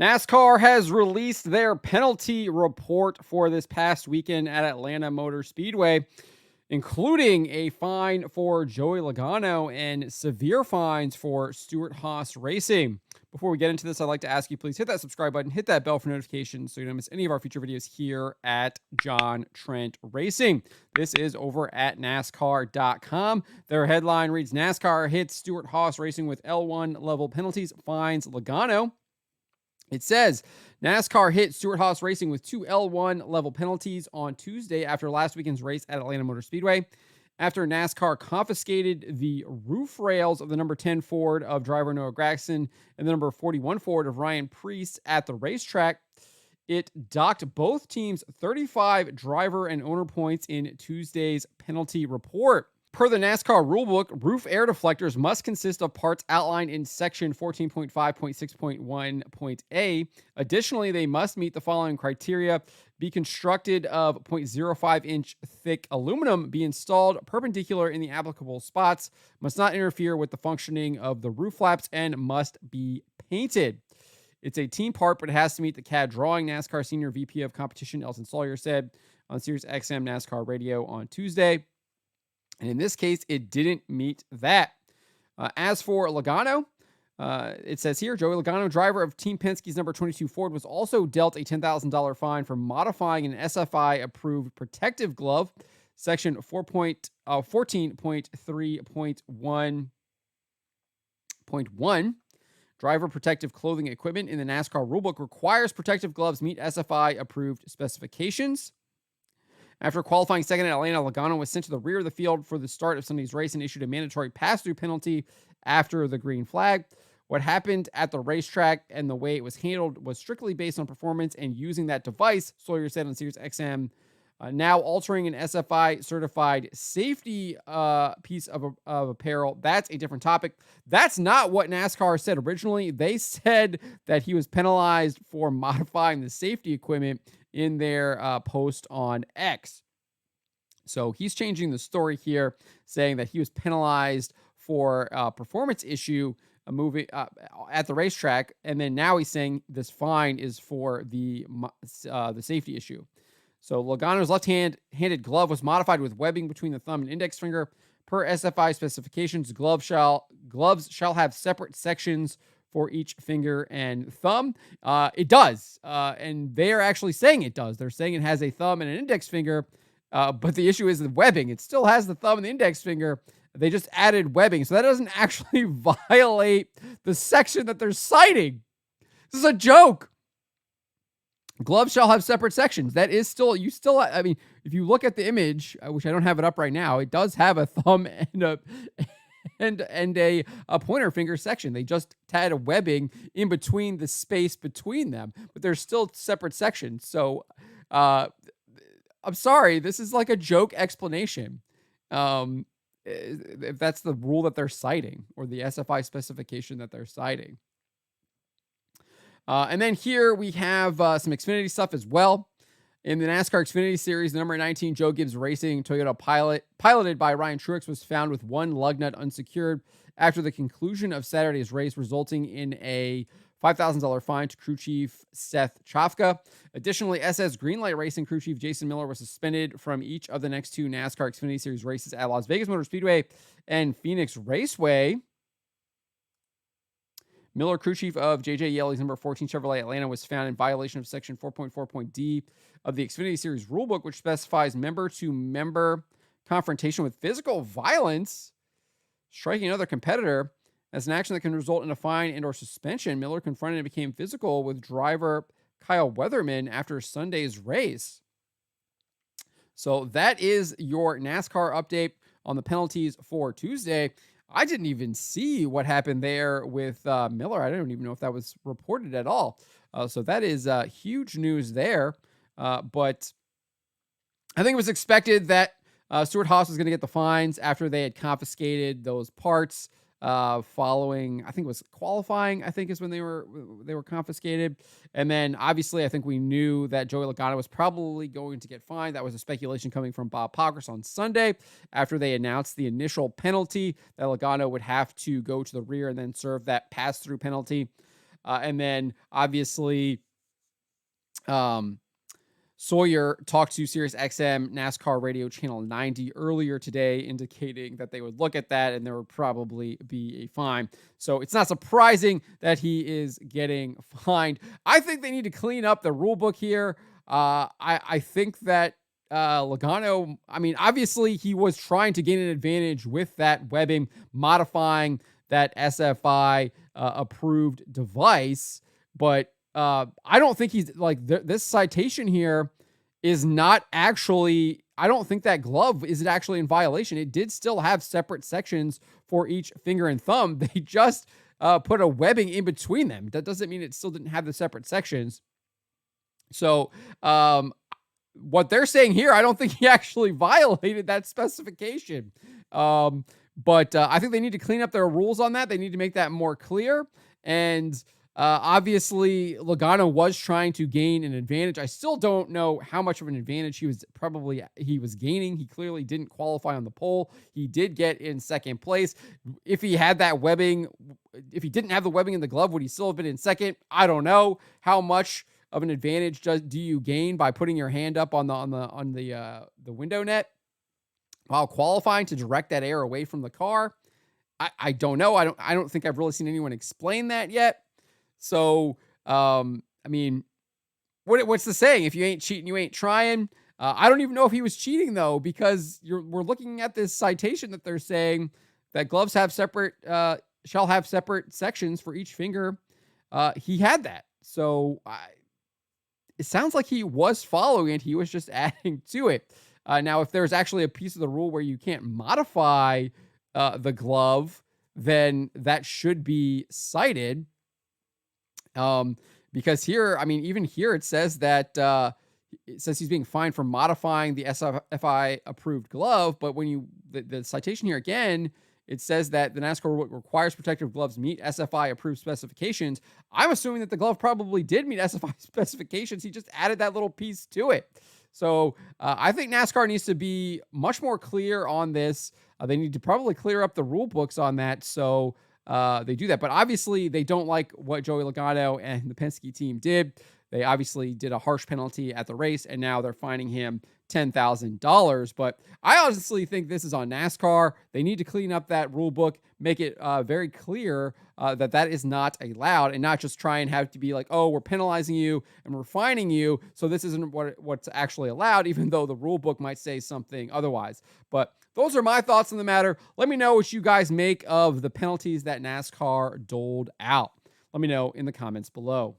NASCAR has released their penalty report for this past weekend at Atlanta Motor Speedway, including a fine for Joey Logano and severe fines for Stewart-Haas Racing. Before we get into this, I'd like to ask you, please hit that subscribe button, hit that bell for notifications so you don't miss any of our future videos here at John Trent Racing. This is over at NASCAR.com. Their headline reads, NASCAR hits Stewart-Haas Racing with L1 level penalties, fines Logano. It says NASCAR hit Stewart-Haas Racing with 2 L1 level penalties on Tuesday after last weekend's race at Atlanta Motor Speedway. After NASCAR confiscated the roof rails of the number 10 Ford of driver Noah Gragson and the number 41 Ford of Ryan Preece at the racetrack, it docked both teams 35 driver and owner points in Tuesday's penalty report. Per the NASCAR rulebook, roof air deflectors must consist of parts outlined in section 14.5.6.1.a. Additionally, they must meet the following criteria: be constructed of 0.05 inch thick aluminum, be installed perpendicular in the applicable spots, must not interfere with the functioning of the roof flaps, and must be painted. It's a team part, but it has to meet the CAD drawing, NASCAR Senior VP of Competition Elton Sawyer said on Sirius XM NASCAR Radio on Tuesday. And in this case, it didn't meet that. As for Logano, it says here, Joey Logano, driver of Team Penske's number 22 Ford, was also dealt a $10,000 fine for modifying an SFI-approved protective glove, section 14.3.1.1. Driver protective clothing equipment in the NASCAR rulebook requires protective gloves meet SFI-approved specifications. After qualifying second at Atlanta, Logano was sent to the rear of the field for the start of Sunday's race and issued a mandatory pass-through penalty after the green flag. What happened at the racetrack and the way it was handled was strictly based on performance and using that device, Sawyer said on Sirius XM. Now altering an SFI-certified safety piece of apparel, that's a different topic. That's not what NASCAR said originally. They said that he was penalized for modifying the safety equipment in their post on X. So he's changing the story here, saying that he was penalized for a performance issue moving at the racetrack, and then now he's saying this fine is for the safety issue. So Logano's left-handed glove was modified with webbing between the thumb and index finger. Per SFI specifications, gloves shall have separate sections for each finger and thumb. It does, and they are actually saying it does. They're saying it has a thumb and an index finger, but the issue is the webbing. It still has the thumb and the index finger. They just added webbing, so that doesn't actually violate the section that they're citing. This is a joke. Gloves shall have separate sections. That is still, I mean, if you look at the image, which I don't have it up right now, it does have a thumb and a pointer finger section. They just add a webbing in between the space between them, but they're still separate sections. So I'm sorry, this is like a joke explanation. If that's the rule that they're citing or the SFI specification that they're citing. And then here we have some Xfinity stuff as well. In the NASCAR Xfinity Series, the number 19 Joe Gibbs Racing Toyota piloted by Ryan Truex, was found with one lug nut unsecured after the conclusion of Saturday's race, resulting in a $5,000 fine to crew chief Seth Chafka. Additionally, SS Greenlight Racing crew chief Jason Miller was suspended from each of the next two NASCAR Xfinity Series races at Las Vegas Motor Speedway and Phoenix Raceway. Miller, crew chief of J.J. Yeley's number 14 Chevrolet Atlanta, was found in violation of section 4.4.d of the Xfinity Series rulebook, which specifies member-to-member confrontation with physical violence, striking another competitor, as an action that can result in a fine and or suspension. Miller confronted and became physical with driver Kyle Weatherman after Sunday's race. So that is your NASCAR update on the penalties for Tuesday. I didn't even see what happened there with Miller. I don't even know if that was reported at all. So that is huge news there. But I think it was expected that Stewart-Haas was going to get the fines after they had confiscated those parts following, I think it was qualifying, I think is when they were confiscated. And then obviously I think we knew that Joey Logano was probably going to get fined. That was a speculation coming from Bob Pockrass on Sunday after they announced the initial penalty that Logano would have to go to the rear and then serve that pass-through penalty. And then obviously, Sawyer talked to Sirius XM NASCAR Radio Channel 90 earlier today, indicating that they would look at that and there would probably be a fine. So it's not surprising that he is getting fined. I think they need to clean up the rule book here. I think that Logano, I mean, obviously he was trying to gain an advantage with that webbing, modifying that SFI approved device, but I don't think he's like this citation here is not actually, I don't think that glove is actually in violation. It did still have separate sections for each finger and thumb. They just put a webbing in between them. That doesn't mean it still didn't have the separate sections. So what they're saying here, I don't think he actually violated that specification. But I think they need to clean up their rules on that. They need to make that more clear. And obviously, Logano was trying to gain an advantage. I still don't know how much of an advantage he was gaining. He clearly didn't qualify on the pole. He did get in second place. If he had that webbing, if he didn't have the webbing in the glove, would he still have been in second? I don't know. How much of an advantage do you gain by putting your hand up on the window net while qualifying to direct that air away from the car? I don't know. I don't think I've really seen anyone explain that yet. So, I mean, what's the saying? If you ain't cheating, you ain't trying. I don't even know if he was cheating though, because we're looking at this citation that they're saying that gloves have separate, shall have separate sections for each finger. He had that. So it sounds like he was following it. He was just adding to it. Now, if there's actually a piece of the rule where you can't modify the glove, then that should be cited. Because here, I mean, even here it says that it says he's being fined for modifying the SFI approved glove. But when the citation here again, it says that the NASCAR requires protective gloves meet SFI approved specifications. I'm assuming that the glove probably did meet SFI specifications. He just added that little piece to it. So I think NASCAR needs to be much more clear on this. They need to probably clear up the rule books on that. So they do that. But obviously, they don't like what Joey Logano and the Penske team did. They obviously did a harsh penalty at the race, and now they're fining him $10,000. But I honestly think this is on NASCAR. They need to clean up that rule book, make it very clear that is not allowed, and not just try and have to be like, oh, we're penalizing you and we're fining you, so this isn't what's actually allowed, even though the rule book might say something otherwise. But those are my thoughts on the matter. Let me know what you guys make of the penalties that NASCAR doled out. Let me know in the comments below.